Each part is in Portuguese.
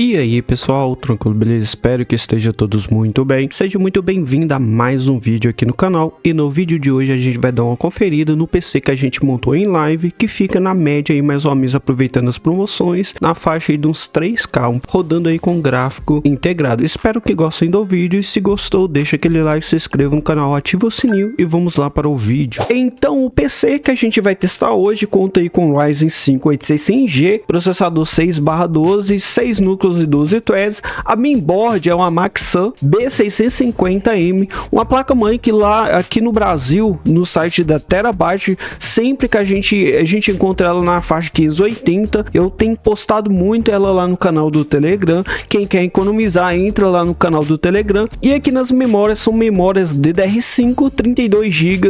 E aí pessoal, tranquilo, beleza? Espero que estejam todos muito bem. Seja muito bem-vindo a mais um vídeo aqui no canal. E no vídeo de hoje a gente vai dar uma conferida no PC que a gente montou em live, que fica na média aí mais ou menos, aproveitando as promoções, na faixa aí de uns 3K, rodando aí com gráfico integrado. Espero que gostem do vídeo e se gostou, deixa aquele like, se inscreva no canal, ativa o sininho e vamos lá para o vídeo. Então o PC que a gente vai testar hoje conta aí com Ryzen 5 8600G, processador 6/12, 6 núcleos e 12 threads. A mainboard é uma Maxsun B650M, uma placa-mãe que lá aqui no Brasil, no site da Terabyte, sempre que a gente encontra ela na faixa 580. Eu tenho postado muito ela lá no canal do Telegram. Quem quer economizar, entra lá no canal do Telegram. E aqui nas memórias são memórias DDR5, 32 GB,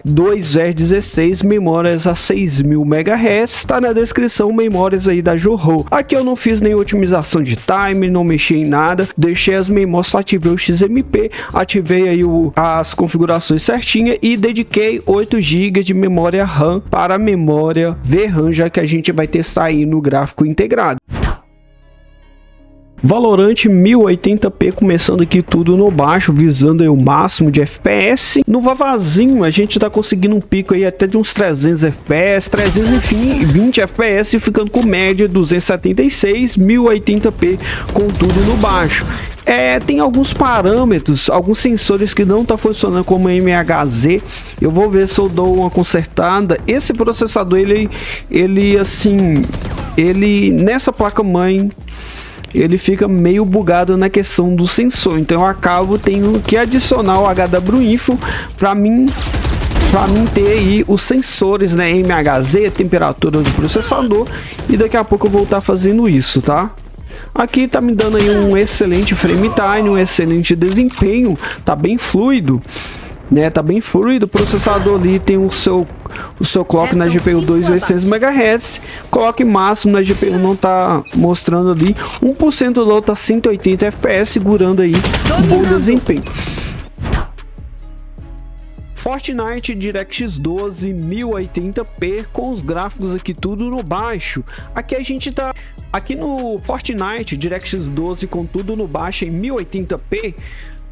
2R16, memórias a 6000 MHz. Tá na descrição, memórias aí da Jorro. Aqui eu não fiz nenhuma otimização de timer, não mexi em nada, deixei as memórias, só ativei o XMP, ativei aí as configurações certinhas e dediquei 8 GB de memória RAM para a memória VRAM, já que a gente vai testar aí no gráfico integrado. Valorant 1080p, começando aqui tudo no baixo, visando aí o máximo de FPS. No Vavazinho a gente tá conseguindo um pico aí até de uns 300 FPS, 320 FPS, ficando com média 276, 1080p com tudo no baixo. Tem alguns parâmetros, alguns sensores que não tá funcionando como MHZ. Eu vou ver se eu dou uma consertada. Esse processador, ele nessa placa-mãe, ele fica meio bugado na questão do sensor, então eu tenho que adicionar o HWINFO para mim ter aí os sensores, né, MHZ, temperatura do processador, e daqui a pouco eu vou estar fazendo isso, tá? Aqui tá me dando aí um excelente frame time, um excelente desempenho, tá bem fluido, né? Tá bem fluido. O processador ali tem o seu clock na GPU 2600 MHz, clock máximo na GPU não tá mostrando ali, 1% do outro tá 180 FPS, segurando aí um bom desempenho. Fortnite DirectX 12 1080p com os gráficos aqui tudo no baixo. Aqui a gente tá aqui no Fortnite DirectX 12 com tudo no baixo em 1080p.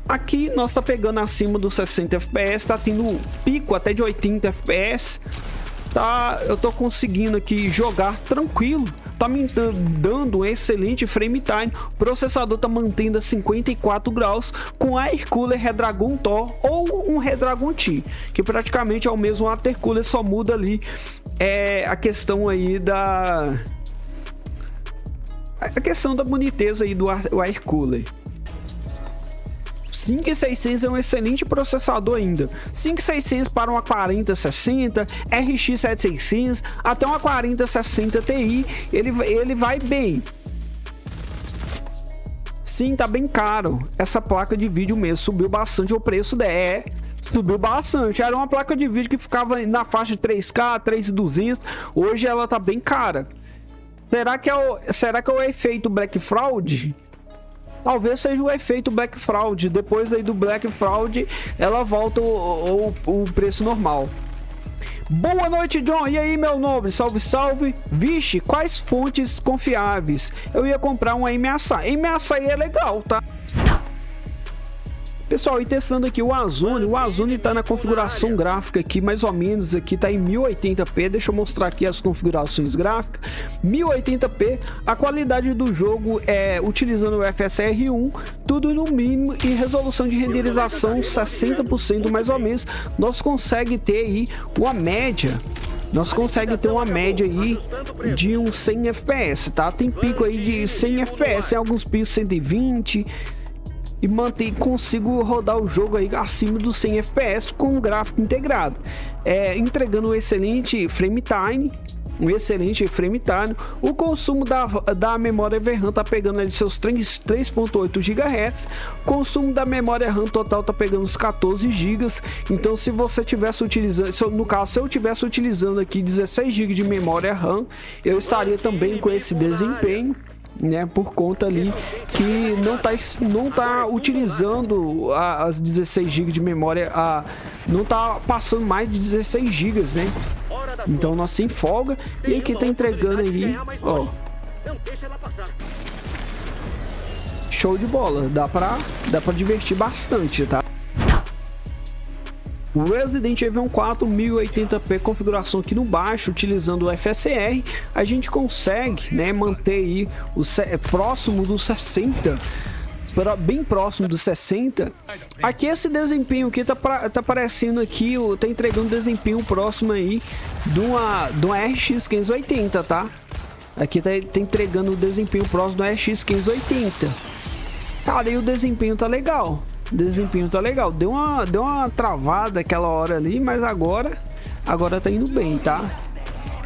Aqui nós tá pegando acima dos 60 FPS, tá tendo pico até de 80 FPS. Tá, eu tô conseguindo aqui jogar tranquilo. Tá me dando um excelente frame time. O processador tá mantendo a 54 graus com Air Cooler Redragon Thor ou um Redragon T, que praticamente é o mesmo Water Cooler, só muda ali a questão aí da boniteza aí do Air Cooler. 5600 é um excelente processador ainda. 5600 para uma 4060, RX 7600, até uma 4060 Ti, ele vai bem. Sim, tá bem caro. Essa placa de vídeo mesmo subiu bastante o preço dela. Subiu bastante. Era uma placa de vídeo que ficava na faixa de 3K, 3.200. Hoje ela tá bem cara. Será que é o efeito Black Fraud? Talvez seja o efeito Black Fraud. Depois aí do Black Fraud, ela volta o preço normal. Boa noite, John. E aí, meu nobre? Salve, salve. Vixe, quais fontes confiáveis? Eu ia comprar um M-Açaí. M-Açaí é legal, tá? Pessoal, e testando aqui o Warzone tá na configuração gráfica aqui, mais ou menos aqui tá em 1080p, deixa eu mostrar aqui as configurações gráficas, 1080p, a qualidade do jogo utilizando o FSR1, tudo no mínimo, e resolução de renderização 60% mais ou menos, nós consegue ter aí uma média. Nós conseguimos ter uma média aí de uns 100 FPS, tá? Tem pico aí de 100 FPS, tem alguns picos 120, e consigo rodar o jogo aí acima dos 100 FPS com um gráfico integrado, entregando um excelente frame time. O consumo da memória VRAM tá pegando ali seus 3.8 GHz. Consumo da memória RAM total tá pegando uns 14 GB. Então, se você tivesse utilizando, se eu tivesse utilizando aqui 16 GB de memória RAM, eu estaria também com esse desempenho, né, por conta ali que não tá utilizando as 16 GB de memória, não tá passando mais de 16 GB, né? Então nós sem folga, e aqui tá entregando aí, ó, show de bola, dá pra divertir bastante, tá? O Resident Evil 4 1080p configuração aqui no baixo, utilizando o FSR, a gente consegue, né, manter aí próximo dos 60, bem próximo dos 60. Aqui esse desempenho aqui tá aparecendo aqui, tá entregando desempenho próximo aí de uma RX 580, tá? Aqui tá entregando o desempenho próximo do RX 580. Cara, e o desempenho tá legal. Desempenho tá legal. Deu uma travada aquela hora ali, mas agora tá indo bem, tá?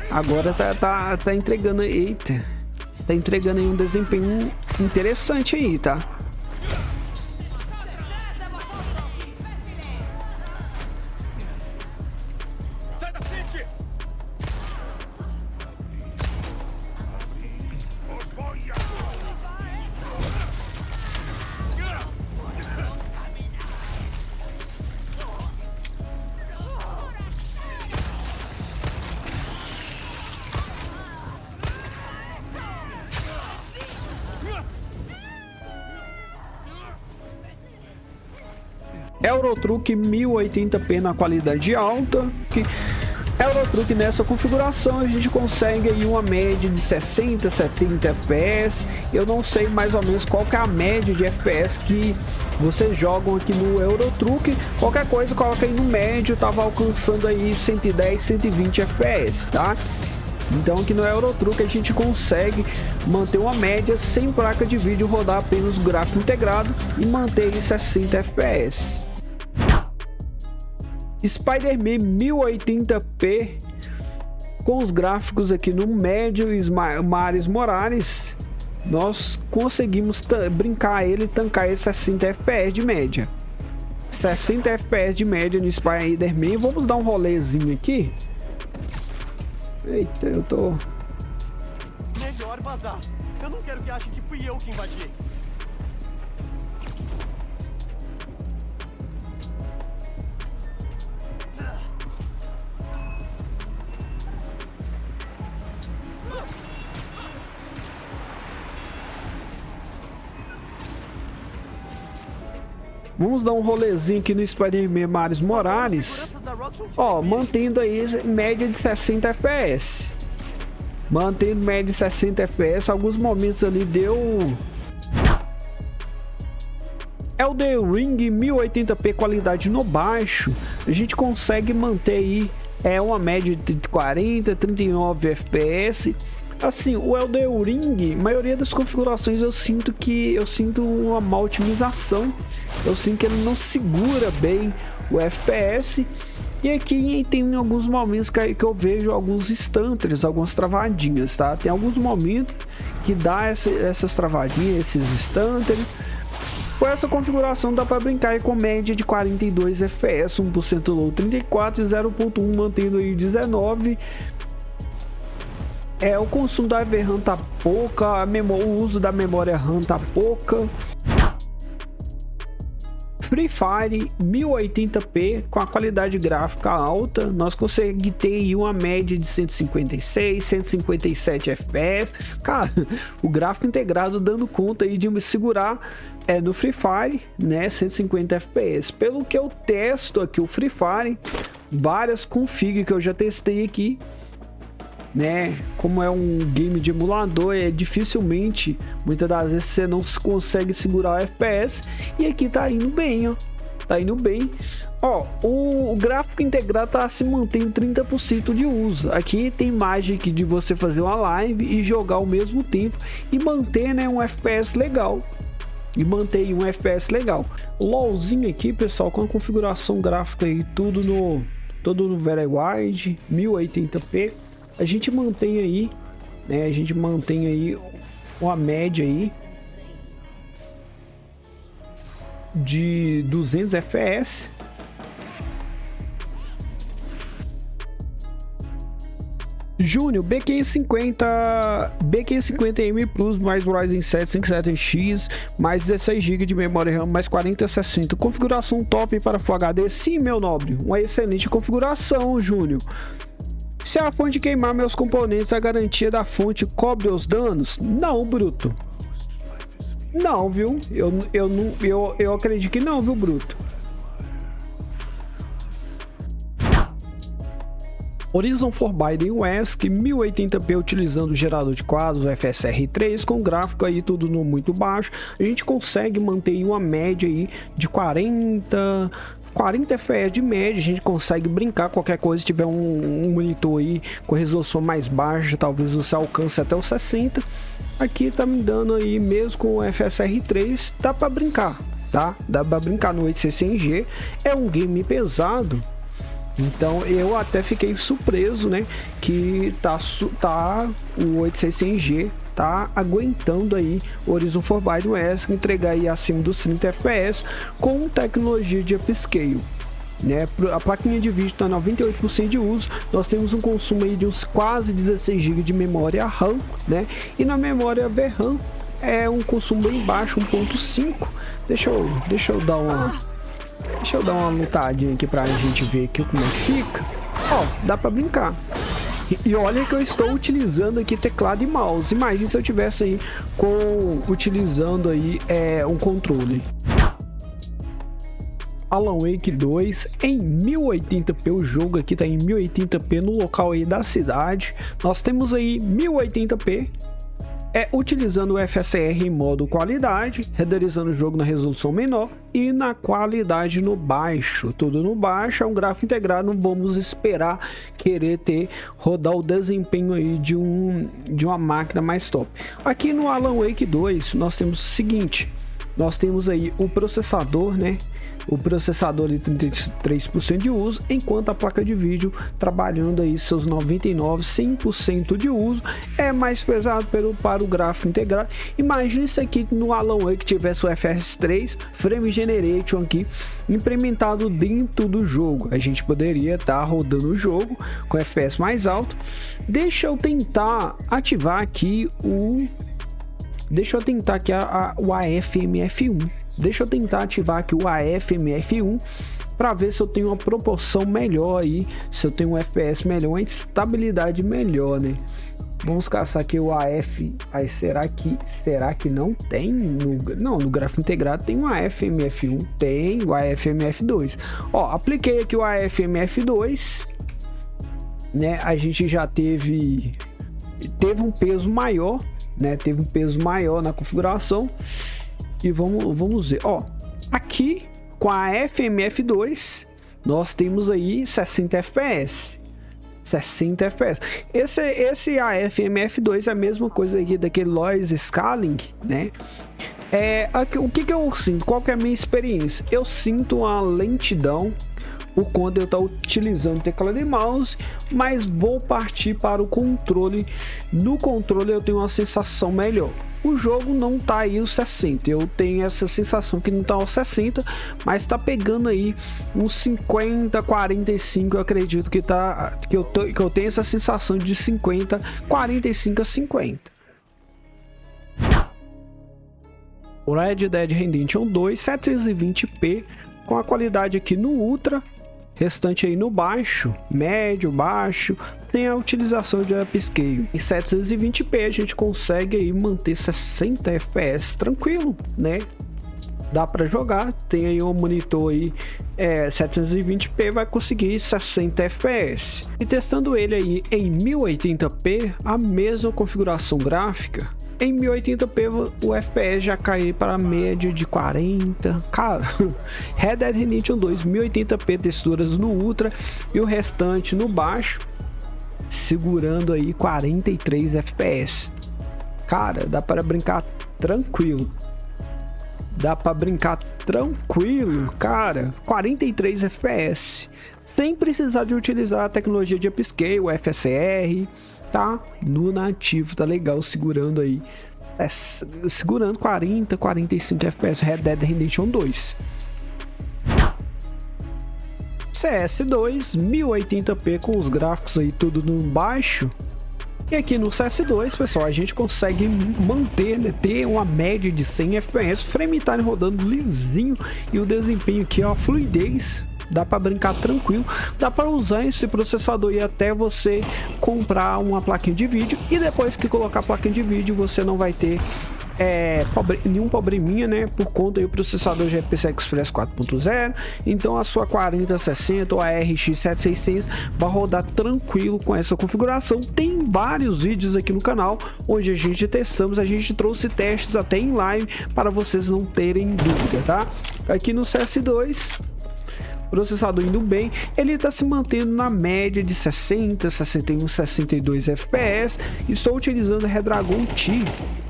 Agora tá entregando, eita, tá entregando aí um desempenho interessante aí, tá? Eurotruck 1080p na qualidade alta. Eurotruck nessa configuração a gente consegue aí uma média de 60, 70 FPS. Eu não sei mais ou menos qual que é a média de FPS que vocês jogam aqui no Eurotruck. Qualquer coisa coloca aí no médio, tava alcançando aí 110, 120 FPS, tá? Então aqui no Eurotruck a gente consegue manter uma média sem placa de vídeo, rodar apenas o gráfico integrado e manter aí 60 FPS. Spider-Man 1080p com os gráficos aqui no médio e Miles Morales, nós conseguimos brincar ele e tancar esse 60 FPS de média. 60 FPS de média no Spider-Man. Vamos dar um rolezinho aqui. Eita, eu tô... Melhor vazar. Eu não quero que ache que fui eu que invadi. Vamos dar um rolezinho aqui no Spider-Man Miles Morales. Ó, mantendo aí média de 60 FPS. Mantendo média de 60 FPS. Alguns momentos ali deu... Elden Ring 1080p qualidade no baixo. A gente consegue manter aí uma média de 40, 39 FPS. Assim, o Elden Ring, a maioria das configurações eu sinto uma má otimização. Eu sinto que ele não segura bem o FPS. E aqui tem alguns momentos que eu vejo alguns stunters, algumas travadinhas, tá? Tem alguns momentos que dá essas travadinhas, esses stunters. Com essa configuração dá para brincar aí com média de 42 FPS, 1% low 34 e 0.1 mantendo aí 19. O consumo da VRAM tá pouca, o uso da memória RAM tá pouca. Free Fire 1080p com a qualidade gráfica alta, nós conseguimos ter aí uma média de 156, 157 FPS. Cara, o gráfico integrado dando conta aí de me segurar no Free Fire, né, 150 FPS. Pelo que eu testo aqui o Free Fire, várias config que eu já testei aqui, né, como é um game de emulador, dificilmente, muitas das vezes você não consegue segurar o FPS, e aqui tá indo bem, ó, tá indo bem. Ó, o gráfico integrado tá se mantendo 30% de uso. Aqui tem imagem aqui de você fazer uma live e jogar ao mesmo tempo e manter, né, um FPS legal. LOLzinho aqui, pessoal, com a configuração gráfica aí, tudo no Very Wide 1080p. A gente mantém aí, né? A gente mantém aí uma média aí de 200 FPS. Júnior, B550M Plus mais Ryzen 7 5700X, mais 16 GB de memória RAM, mais 4060. Configuração top para Full HD. Sim, meu nobre, uma excelente configuração, Júnior. Se a fonte queimar meus componentes, a garantia da fonte cobre os danos? Não, bruto. Não, viu? Eu acredito que não, viu, Bruto? Horizon Forbidden West 1080p utilizando o gerador de quadros FSR3 com gráfico aí tudo no muito baixo. A gente consegue manter aí uma média aí de 40 FPS de média. A gente consegue brincar qualquer coisa. Se tiver um monitor aí com resolução mais baixa, talvez você alcance até os 60. Aqui tá me dando aí mesmo com o FSR3, dá para brincar, tá? Dá para brincar no 866G. É um game pesado. Então eu até fiquei surpreso, né, que o 866G tá aguentando aí o Horizon Forbidden West entregar aí acima dos 30 FPS com tecnologia de upscale, né? A plaquinha de vídeo está 98% de uso. Nós temos um consumo aí de uns quase 16 GB de memória RAM, né? E na memória VRAM é um consumo bem baixo, 1.5. Deixa eu dar uma lutadinha aqui pra gente ver aqui como é que fica. Ó, dá pra brincar. E olha que eu estou utilizando aqui teclado e mouse. Imagina se eu tivesse aí utilizando aí um controle. Alan Wake 2 em 1080p, o jogo aqui tá em 1080p no local aí da cidade. Nós temos aí 1080p. Utilizando o FSR em modo qualidade, renderizando o jogo na resolução menor e na qualidade no baixo, tudo no baixo. É um gráfico integrado, não vamos esperar querer rodar o desempenho aí de uma máquina mais top. Aqui no Alan Wake 2 nós temos o seguinte, nós temos aí o processador, né? O processador ali 33% de uso, enquanto a placa de vídeo trabalhando aí seus 100% de uso. É mais pesado para o gráfico integrado. Imagine isso aqui no Alan Wake tivesse o FS3 Frame Generation aqui implementado dentro do jogo. A gente poderia estar rodando o jogo com FPS mais alto. Deixa eu tentar ativar aqui o AFMF1. Deixa eu tentar ativar aqui o AFMF1 para ver se eu tenho uma proporção melhor aí, se eu tenho um FPS melhor, uma estabilidade melhor, né? Vamos caçar aqui o AF. Aí será que não tem? No gráfico integrado tem o AFMF1, tem o AFMF2. Ó, apliquei aqui o AFMF2, né? A gente já teve um peso maior, né? Teve um peso maior na configuração. E vamos ver, ó, aqui com a FMF2 nós temos aí 60 FPS. Esse AFMF2 é a mesma coisa aqui daquele Lois Scaling, né? Aqui, o que eu sinto? Qual que é a minha experiência? Eu sinto uma lentidão por quando eu estou utilizando teclado e mouse, mas vou partir para o controle. No controle eu tenho uma sensação melhor. O jogo não tá aí os 60, eu tenho essa sensação que não tá aos 60, mas tá pegando aí uns 50, 45, eu acredito que eu tenho essa sensação de 50, 45 a 50. O Red Dead Redemption 2 720p com a qualidade aqui no Ultra, restante aí no baixo, médio, baixo, tem a utilização de upscale. Em 720p a gente consegue aí manter 60 FPS tranquilo, né? Dá para jogar, tem aí um monitor aí 720p, vai conseguir 60 FPS. E testando ele aí em 1080p, a mesma configuração gráfica, em 1080p o FPS já cai para a média de 40. Cara, Red Dead Redemption 2 1080p, texturas no Ultra e o restante no baixo, segurando aí 43 FPS. Cara, dá para brincar tranquilo. Cara, 43 FPS, sem precisar de utilizar a tecnologia de upscale, o FSR, tá no nativo, tá legal, segurando aí, segurando 40, 45 FPS, Red Dead Redemption 2. CS2 1080p com os gráficos aí tudo no baixo. E aqui no CS2, pessoal, a gente consegue manter, né, ter uma média de 100 FPS, frame time rodando lisinho e o desempenho aqui, ó, fluidez. Dá para brincar tranquilo, dá para usar esse processador e até você comprar uma plaquinha de vídeo, e depois que colocar a plaquinha de vídeo você não vai ter nenhum probleminha, né? Por conta aí o processador já é PCI Express 4.0, então a sua 4060 ou a RX 7600 vai rodar tranquilo com essa configuração. Tem vários vídeos aqui no canal onde a gente testamos, a gente trouxe testes até em live para vocês não terem dúvida, tá? Aqui no CS2, processador indo bem, ele está se mantendo na média de 60, 61, 62 FPS. Estou utilizando o Redragon T,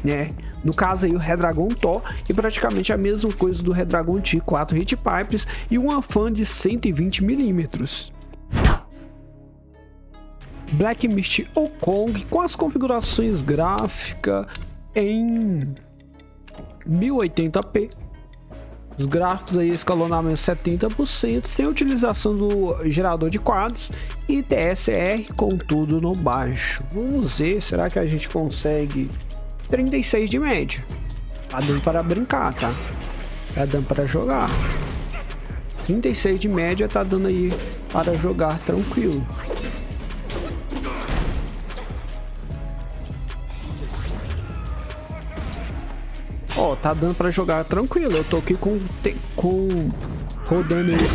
né? No caso aí o Redragon Thor, e praticamente a mesma coisa do Redragon T, 4 Heat Pipes e uma fan de 120mm. Black Mist Wukong com as configurações gráficas em 1080p. Os gráficos aí, escalonamento 70%, sem utilização do gerador de quadros e TSR com tudo no baixo. Vamos ver, será que a gente consegue 36 de média? Tá dando para brincar, tá? Tá dando para jogar. 36 de média tá dando aí para jogar tranquilo. Ó, tá dando pra jogar tranquilo. Eu tô aqui rodando ele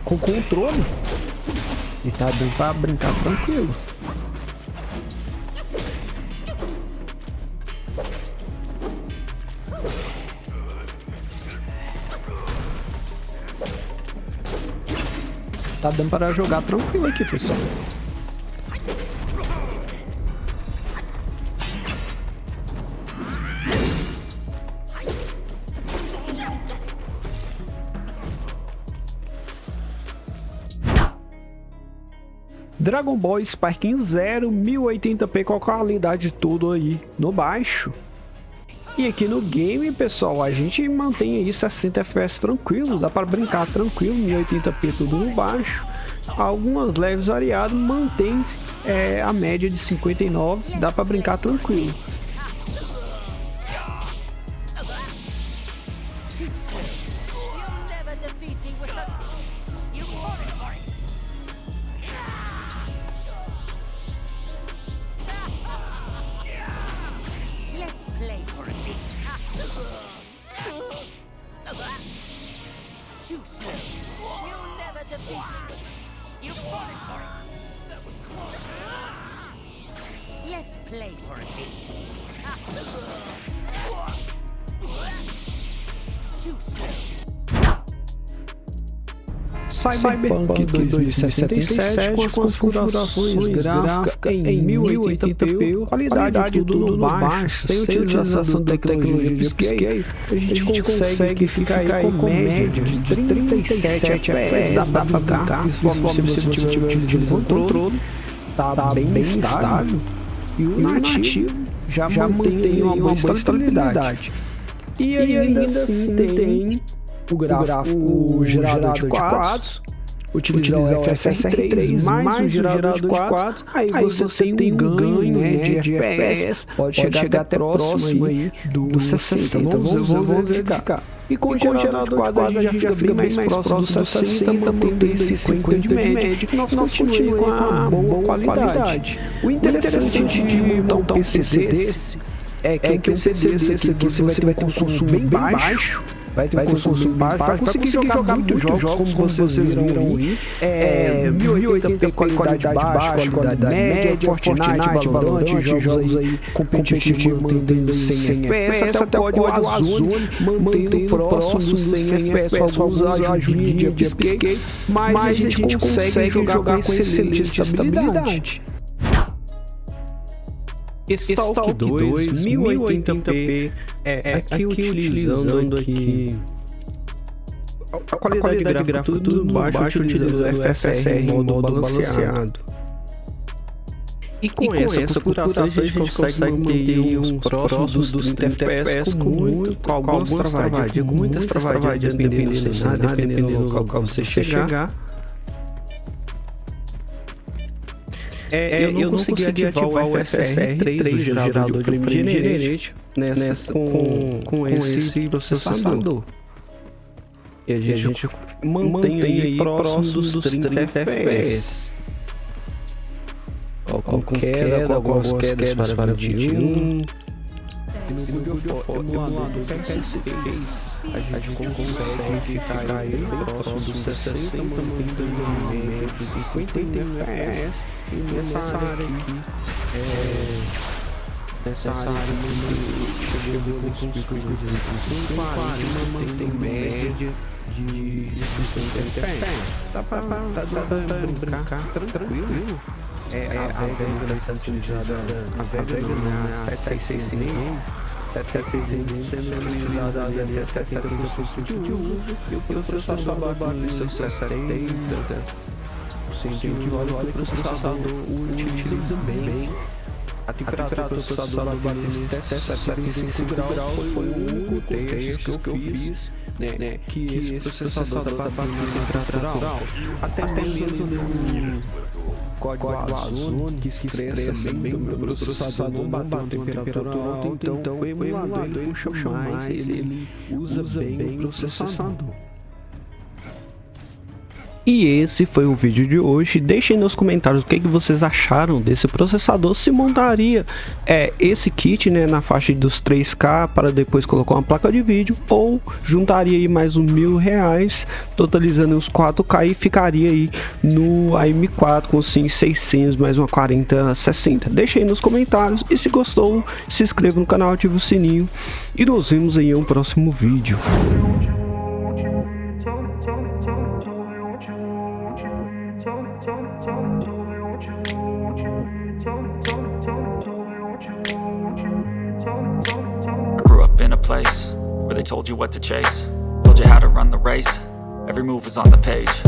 com controle e tá dando pra brincar tranquilo. Tá dando para jogar tranquilo aqui, pessoal. Dragon Ball Sparking 0, 1080p com a qualidade tudo aí no baixo. E aqui no game, pessoal, a gente mantém aí 60 FPS tranquilo, dá para brincar tranquilo, 1080p tudo no baixo. Algumas leves variadas, mantém a média de 59, dá para brincar tranquilo. Let's play for a bit. Too slow. Cyberpunk 2077 com as configurações gráficas em 1080p, qualidade tudo no baixo, sem utilização da tecnologia de upscale, a gente consegue ficar aí com média de 37 FPS, dá pra brincar, principalmente se você estiver utilizando o controle, tá bem estável, e o nativo já mantém uma boa estabilidade. E ainda assim tem o gerador de quadros, utilizar o FSR3 mais o gerador de quadros, aí você tem um ganho, né, de FPS, pode chegar até próximo aí do 60, vamos verificar. E com o gerador de quadros a gente já fica bem mais próximo do 60, mantendo 50 de média, e nós continuamos com a boa qualidade. O interessante de montar um PC desse é que um PC desse aqui você vai ter um consumo bem baixo, vai ter um consumo baixo, vai conseguir jogar muitos jogos, como vocês viram aí, 1080p qualidade baixa, qualidade média, Fortnite, Valorant, jogos aí competitivos mantendo 100 FPS, até o código Warzone mantendo próximo dos 100 FPS, alguns ajudinhos de upscale, mas a gente consegue jogar com excelente estabilidade. Stalk 2, 1080p, aqui utilizando aqui a qualidade gráfica tudo baixo, utilizando o FSR em modo balanceado. E com essa configuração a gente consegue manter uns próximos dos 30 FPS com algumas travadinhas, muitas travadinhas, dependendo do cenário, dependendo do local que você chegar. Eu não consegui ativar o FSR3 do gerador de frame generate com esse processador. E a gente mantém aí próximo dos 30 FPS. Com queda, com algumas quedas para 21. E no Good of War emulador PS3, a gente consegue ficar aí bem próximo dos 60, mantendo em média de 50 FPS. E nessa área aqui, nessa área chegou com os picos de 40, mantém média de 60 FPS. Dá pra brincar tranquilo. A Vega dessa utilizada, a Vega na 766 sendo utilizada ali até 70% de uso, e o processador bate seus 70%. Olha o processador utiliza bem. A temperatura do processador batendo até 75 graus foi o único teste que eu fiz, né? Que esse processador tá batendo na temperatura alta. Até mesmo no código azul que se estressa bem do meu processador não bateu temperatura alta, então o emulador ele puxa mais, ele usa bem o processador. E esse foi o vídeo de hoje. Deixem nos comentários o que vocês acharam desse processador, se montaria esse kit, né, na faixa dos 3K para depois colocar uma placa de vídeo, ou juntaria aí mais uns R$1.000, totalizando os 4K e ficaria aí no AM4 com 600 mais uma 4060. Deixem aí nos comentários, e se gostou, se inscreva no canal, ative o sininho, e nos vemos aí em um próximo vídeo. Place where they told you what to chase, told you how to run the race. Every move was on the page,